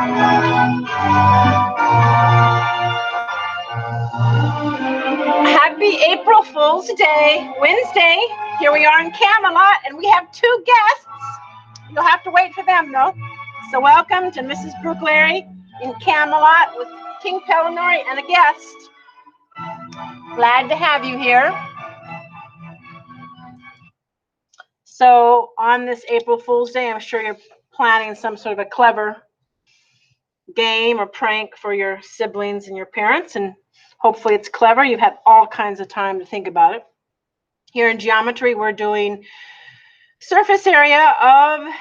Happy April Fool's Day, Wednesday. Here we are in Camelot, and we have two guests. You'll have to wait for them, though. So welcome to Mrs. Brucculeri in Camelot with King Pellinore and a guest. Glad to have you here. So on this April Fool's Day, I'm sure you're planning some sort of a clever game or prank for your siblings and your parents, and hopefully it's clever. You've had all kinds of time to think about it. Here in geometry, we're doing surface area of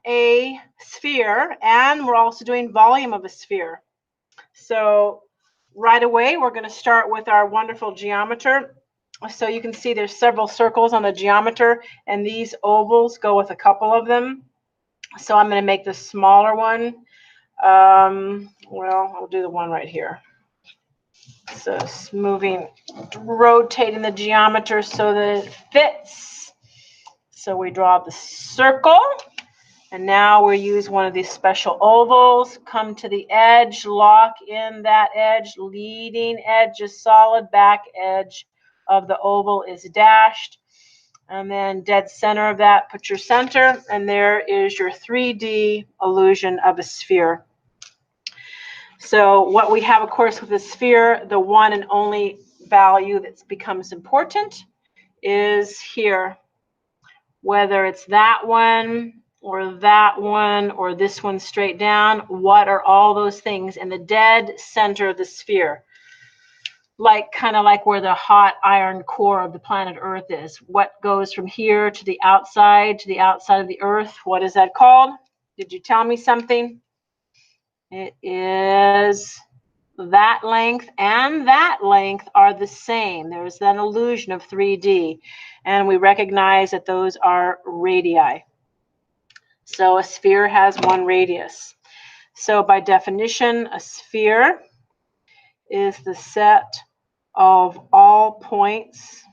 a sphere, and we're also doing volume of a sphere. So right away, we're going to start with our wonderful geometer. So you can see there's several circles on the geometer, and these ovals go with a couple of them. So I'm going to make the smaller one. Well, I'll do the one right here. So it's rotating the geometer so that it fits. So we draw the circle, and now we use one of these special ovals. Come to the edge, lock in that edge. Leading edge is solid, back edge of the oval is dashed. And then dead center of that, put your center, and there is your 3D illusion of a sphere. So what we have, of course, with the sphere, the one and only value that becomes important is here. Whether it's that one or this one straight down, what are all those things in the dead center of the sphere? Kind of like where the hot iron core of the planet Earth is. What goes from here to the outside of the Earth? What is that called? Did you tell me something? It is that length and that length are the same. There's that illusion of 3D, and we recognize that those are radii. So a sphere has one radius. So by definition, a sphere is the set of all points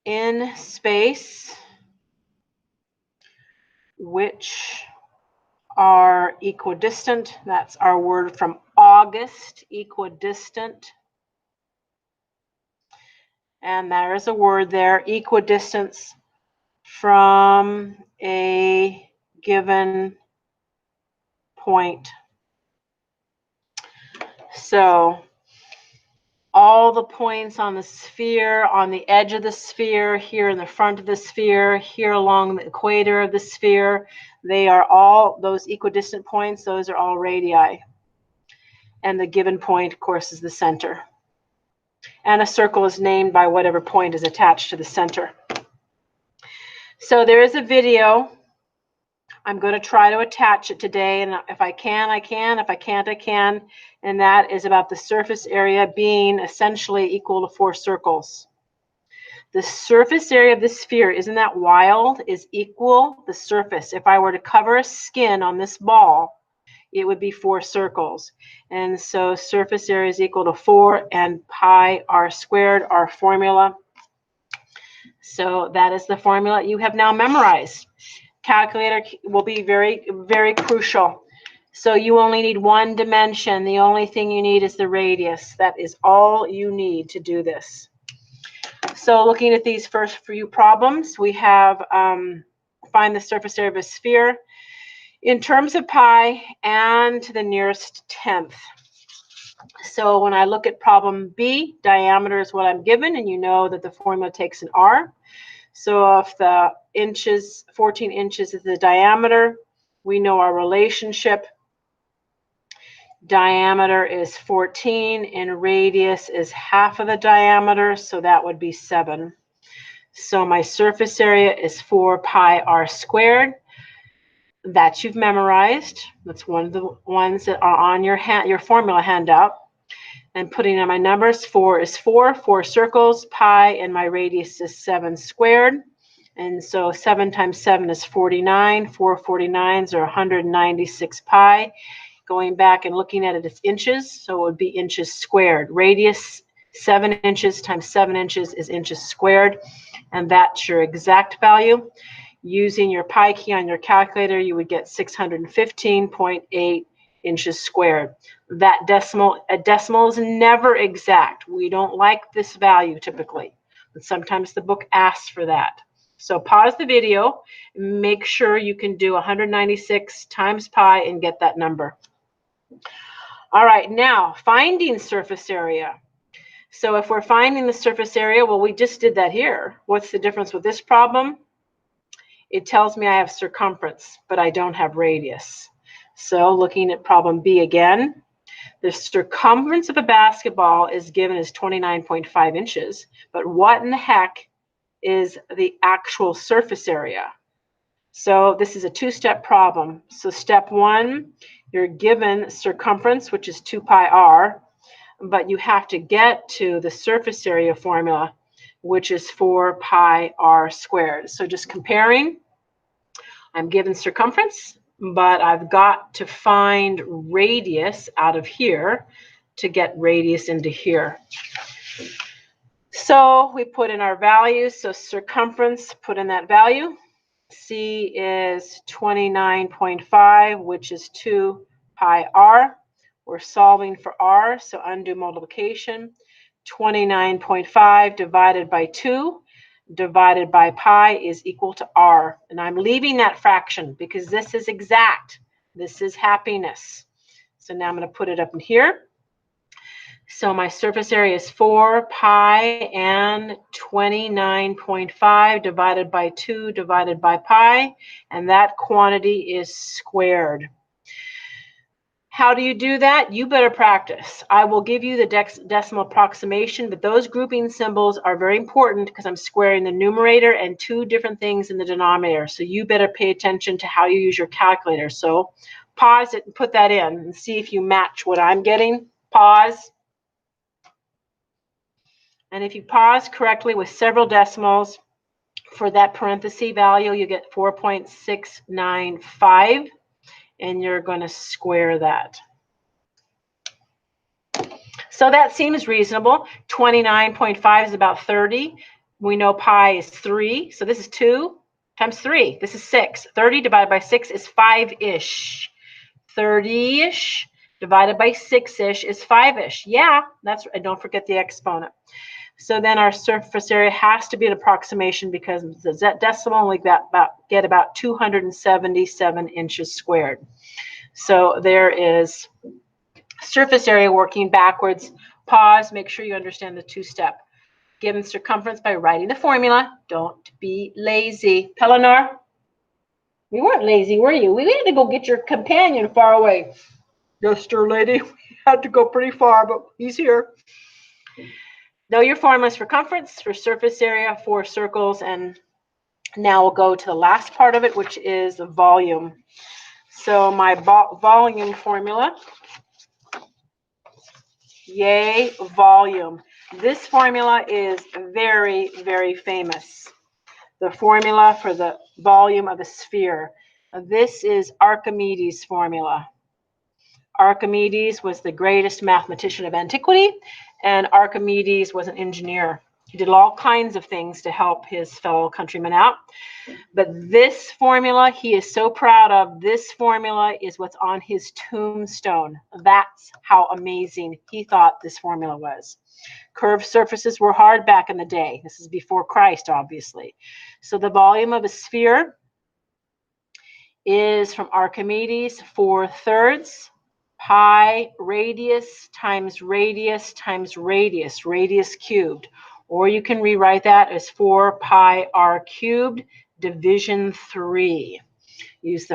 in space which are equidistant. That's our word from August, equidistant. And there is a word there, equidistance from a given point. So all the points on the sphere, on the edge of the sphere, here in the front of the sphere, here along the equator of the sphere, they are all those equidistant points. Those are all radii. And the given point, of course, is the center. And a circle is named by whatever point is attached to the center. So there is a video. I'm going to try to attach it today, and if I can, I can. If I can't, I can. And that is about the surface area being essentially equal to 4 circles. The surface area of the sphere, isn't that wild, is equal the surface. If I were to cover a skin on this ball, it would be 4 circles. And so surface area is equal to 4 and pi r squared, our formula. So that is the formula you have now memorized. Calculator will be very, very crucial. So you only need one dimension. The only thing you need is the radius. That is all you need to do this. So looking at these first few problems, we have find the surface area of a sphere in terms of pi and to the nearest tenth. So when I look at problem B, diameter is what I'm given, and you know that the formula takes an R. So if the inches, 14 inches is the diameter, we know our relationship. Diameter is 14 and radius is half of the diameter, so that would be 7. So my surface area is 4 pi r squared. That you've memorized. That's one of the ones that are on your formula handout. And putting in my numbers, 4 is 4 circles, pi, and my radius is 7 squared. And so 7 times 7 is 49. 4 49s are 196 pi. Going back and looking at it, it's inches, so it would be inches squared. Radius, 7 inches times 7 inches is inches squared, and that's your exact value. Using your pi key on your calculator, you would get 615.8 inches squared. That decimal, a decimal is never exact. We don't like this value typically, but sometimes the book asks for that. So pause the video, make sure you can do 196 times pi and get that number. All right, now finding surface area. So if we're finding the surface area, well, we just did that here. What's the difference with this problem? It tells me I have circumference, but I don't have radius. So looking at problem B again, the circumference of a basketball is given as 29.5 inches, but what in the heck is the actual surface area? So this is a two-step problem. So step one, you're given circumference, which is 2 pi r, but you have to get to the surface area formula, which is 4 pi r squared. So just comparing, I'm given circumference, but I've got to find radius out of here to get radius into here. So we put in our values. So circumference, put in that value. C is 29.5, which is 2 pi r. We're solving for r, so undo multiplication. 29.5 divided by 2 divided by pi is equal to r. And I'm leaving that fraction because this is exact. This is happiness. So now I'm going to put it up in here. So my surface area is 4 pi and 29.5 divided by 2 divided by pi, and that quantity is squared. How do you do that? You better practice. I will give you the decimal approximation, but those grouping symbols are very important because I'm squaring the numerator and two different things in the denominator. So you better pay attention to how you use your calculator. So pause it and put that in and see if you match what I'm getting. Pause. And if you pause correctly with several decimals for that parenthesis value, you get 4.695, and you're going to square that. So that seems reasonable. 29.5 is about 30. We know pi is 3, so this is 2 times 3. This is 6. 30 divided by 6 is 5-ish. 30-ish divided by 6-ish is 5-ish. Yeah, that's right. Don't forget the exponent. So then our surface area has to be an approximation because the decimal only get about 277 inches squared. So there is surface area working backwards. Pause, make sure you understand the two-step. Given circumference by writing the formula. Don't be lazy. Pellinore, we weren't lazy, were you? We had to go get your companion far away. Yes, dear lady, we had to go pretty far, but he's here. Know your formula is circumference for surface area for circles, and now we'll go to the last part of it, which is the volume. So my volume formula, yay, volume. This formula is very, very famous. The formula for the volume of a sphere. This is Archimedes' formula. Archimedes was the greatest mathematician of antiquity, and Archimedes was an engineer. He did all kinds of things to help his fellow countrymen out. But this formula, he is so proud of. This formula is what's on his tombstone. That's how amazing he thought this formula was. Curved surfaces were hard back in the day. This is before Christ, obviously. So the volume of a sphere is from Archimedes 4/3 pi radius times radius times radius, radius cubed. Or you can rewrite that as 4 pi r cubed division 3. Use the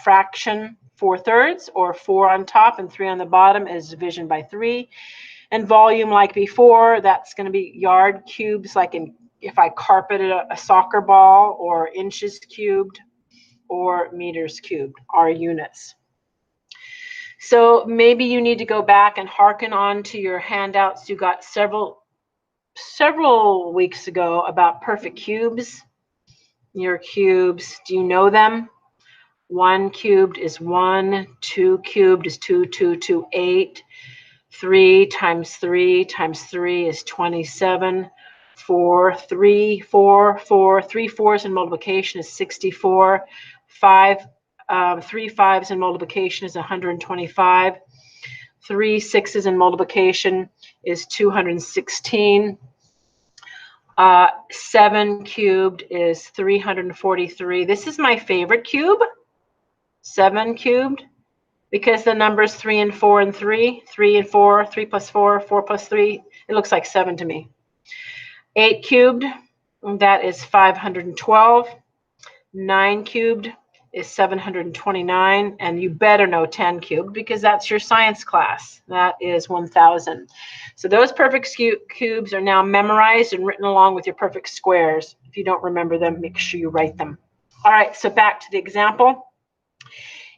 fraction 4/3 or 4 on top and 3 on the bottom as division by 3. And volume, like before, that's going to be yard cubes, like if I carpeted a soccer ball, or inches cubed or meters cubed are units. So maybe you need to go back and hearken on to your handouts you got several weeks ago about perfect cubes. Your cubes, do you know them? 1 cubed is 1, 2 cubed is 2, 2, 2, 8. 3 times 3 times 3 is 27. 4, 3, 4, 4. 3 4s in multiplication is 64. 3 5s in multiplication is 125. 3 6s in multiplication is 216. 7 cubed is 343. This is my favorite cube, 7 cubed, because the numbers 3 and 4 and 3, 3 and 4, 3 plus 4, 4 plus 3, it looks like 7 to me. 8 cubed, that is 512. 9 cubed is 729, and you better know 10 cubed because that's your science class. That is 1,000. So those perfect cubes are now memorized and written along with your perfect squares. If you don't remember them, make sure you write them. All right, so back to the example.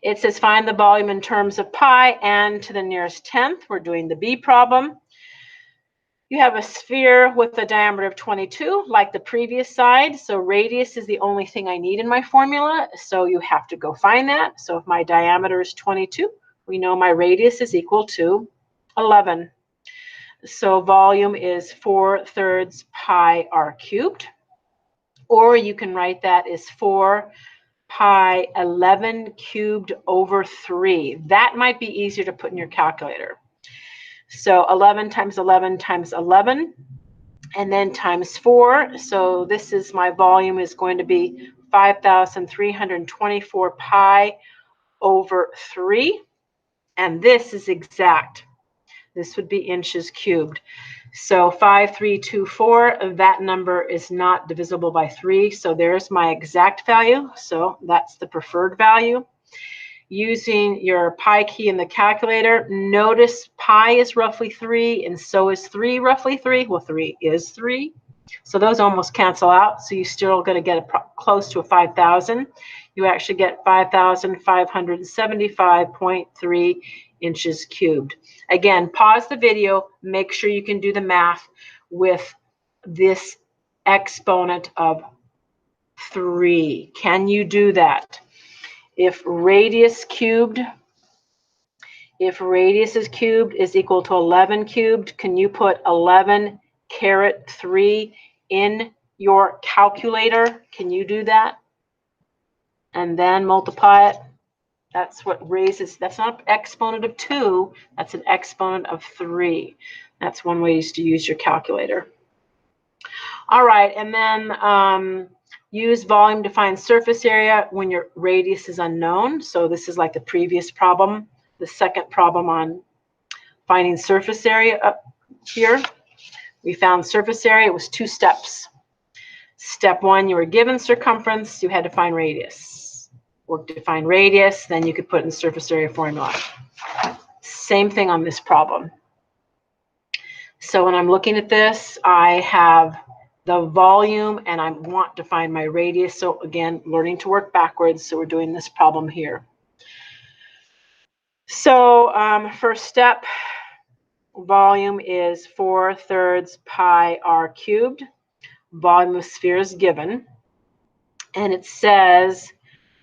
It says find the volume in terms of pi and to the nearest tenth. We're doing the B problem. You have a sphere with a diameter of 22, like the previous side. So radius is the only thing I need in my formula. So you have to go find that. So if my diameter is 22, we know my radius is equal to 11. So volume is 4/3 pi r cubed. Or you can write that as 4 pi 11 cubed over 3. That might be easier to put in your calculator. So 11 times 11 times 11, and then times 4. So this is my volume is going to be 5,324 pi over 3. And this is exact. This would be inches cubed. So 5,324, that number is not divisible by 3. So there's my exact value. So that's the preferred value. Using your pi key in the calculator, notice pi is roughly 3, and so is 3 roughly 3. Well, 3 is 3. So those almost cancel out. So you're still going to get close to a 5,000. You actually get 5,575.3 inches cubed. Again, pause the video. Make sure you can do the math with this exponent of 3. Can you do that? If radius is cubed is equal to 11 cubed, can you put 11 caret 3 in your calculator? Can you do that? And then multiply it. That's what raises, that's not an exponent of 2, that's an exponent of 3. That's one way to use your calculator. All right, and then use volume to find surface area when your radius is unknown. So this is like the previous problem, the second problem on finding surface area up here. We found surface area, it was 2 steps. Step 1, you were given circumference, you had to find radius. Work to find radius, then you could put in the surface area formula. Same thing on this problem. So when I'm looking at this, I have the volume and I want to find my radius. So again, learning to work backwards. So we're doing this problem here. So first step, volume is 4/3 pi r cubed. Volume of sphere is given. And it says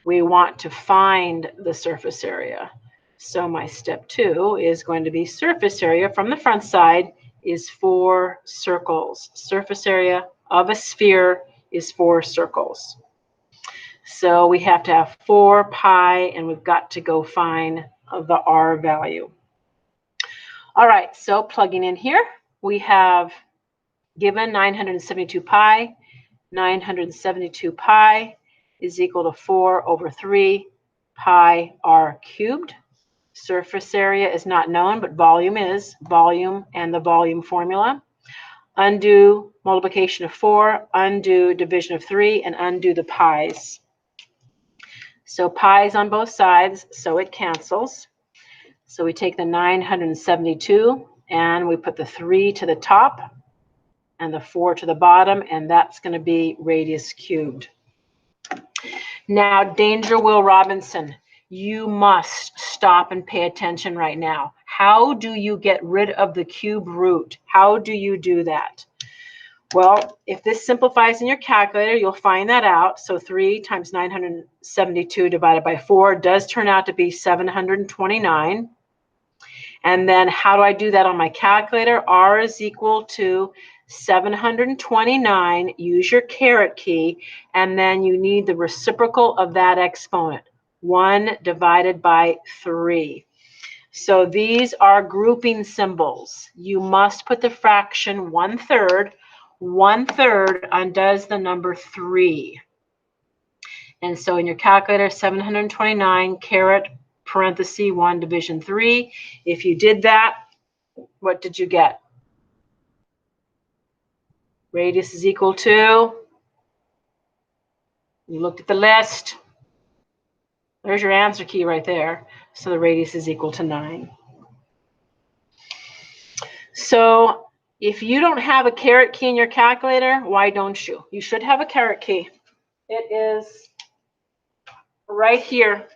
we want to find the surface area. So my step 2 is going to be surface area from the front side is 4 circles. Surface area of a sphere is 4 circles. So we have to have 4 pi, and we've got to go find the r value. All right, so plugging in here, we have given 972 pi. 972 pi is equal to 4/3 pi r cubed. Surface area is not known, but volume is. Volume and the volume formula. Undo multiplication of 4, undo division of 3, and undo the pi's. So pi's on both sides, so it cancels. So we take the 972 and we put the 3 to the top and the 4 to the bottom, and that's going to be radius cubed. Now, Danger Will Robinson, you must stop and pay attention right now. How do you get rid of the cube root? How do you do that? Well, if this simplifies in your calculator, you'll find that out. So 3 times 972 divided by 4 does turn out to be 729. And then how do I do that on my calculator? R is equal to 729. Use your caret key, and then you need the reciprocal of that exponent. 1 divided by 3. So these are grouping symbols. You must put the fraction 1/3. 1/3 undoes the number 3. And so in your calculator, 729 caret parenthesis 1 division 3. If you did that, what did you get? Radius is equal to, you looked at the list. There's your answer key right there. So the radius is equal to 9. So if you don't have a caret key in your calculator, why don't you? You should have a caret key. It is right here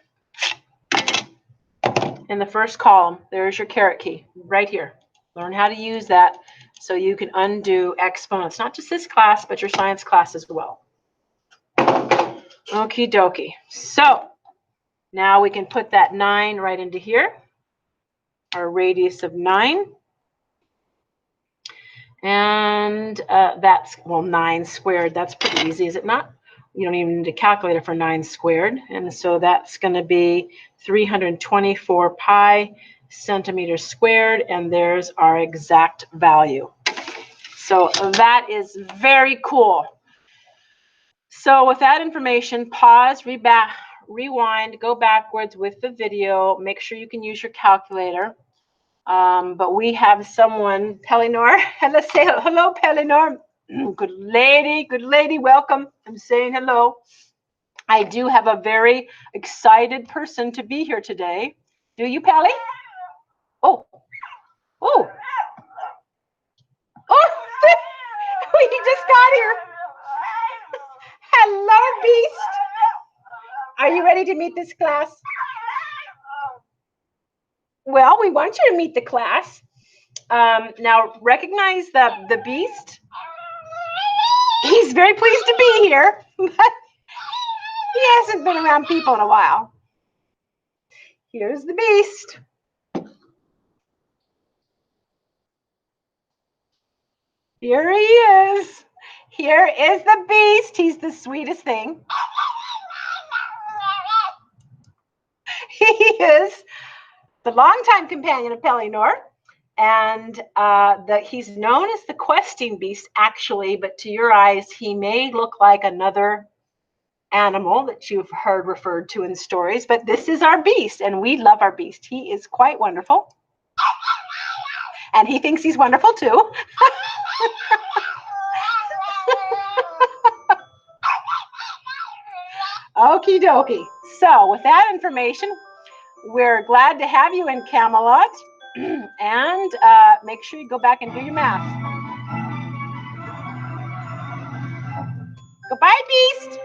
in the first column. There's your caret key right here. Learn how to use that so you can undo exponents, not just this class, but your science class as well. Okie dokie. So now we can put that 9 right into here, our radius of 9. And that's, well, 9 squared. That's pretty easy, is it not? You don't even need a calculator for 9 squared. And so that's going to be 324 pi centimeters squared. And there's our exact value. So that is very cool. So with that information, pause, rewind, go backwards with the video. Make sure you can use your calculator. But we have someone, Pellinore. Let's say hello, Pellinore. Good lady, welcome. I'm saying hello. I do have a very excited person to be here today. Do you, Pelly? Oh. He just got here. Hello, beast. Are you ready to meet this class? Well, we want you to meet the class. Now, recognize the beast. He's very pleased to be here. He hasn't been around people in a while. Here's the beast. Here he is. Here is the beast. He's the sweetest thing. He is the longtime companion of Pellinore. And he's known as the questing beast, actually, but to your eyes, he may look like another animal that you've heard referred to in stories, but this is our beast, and we love our beast. He is quite wonderful, and he thinks he's wonderful too. Okie dokie. So with that information, we're glad to have you in Camelot, and make sure you go back and do your math. Goodbye, beast.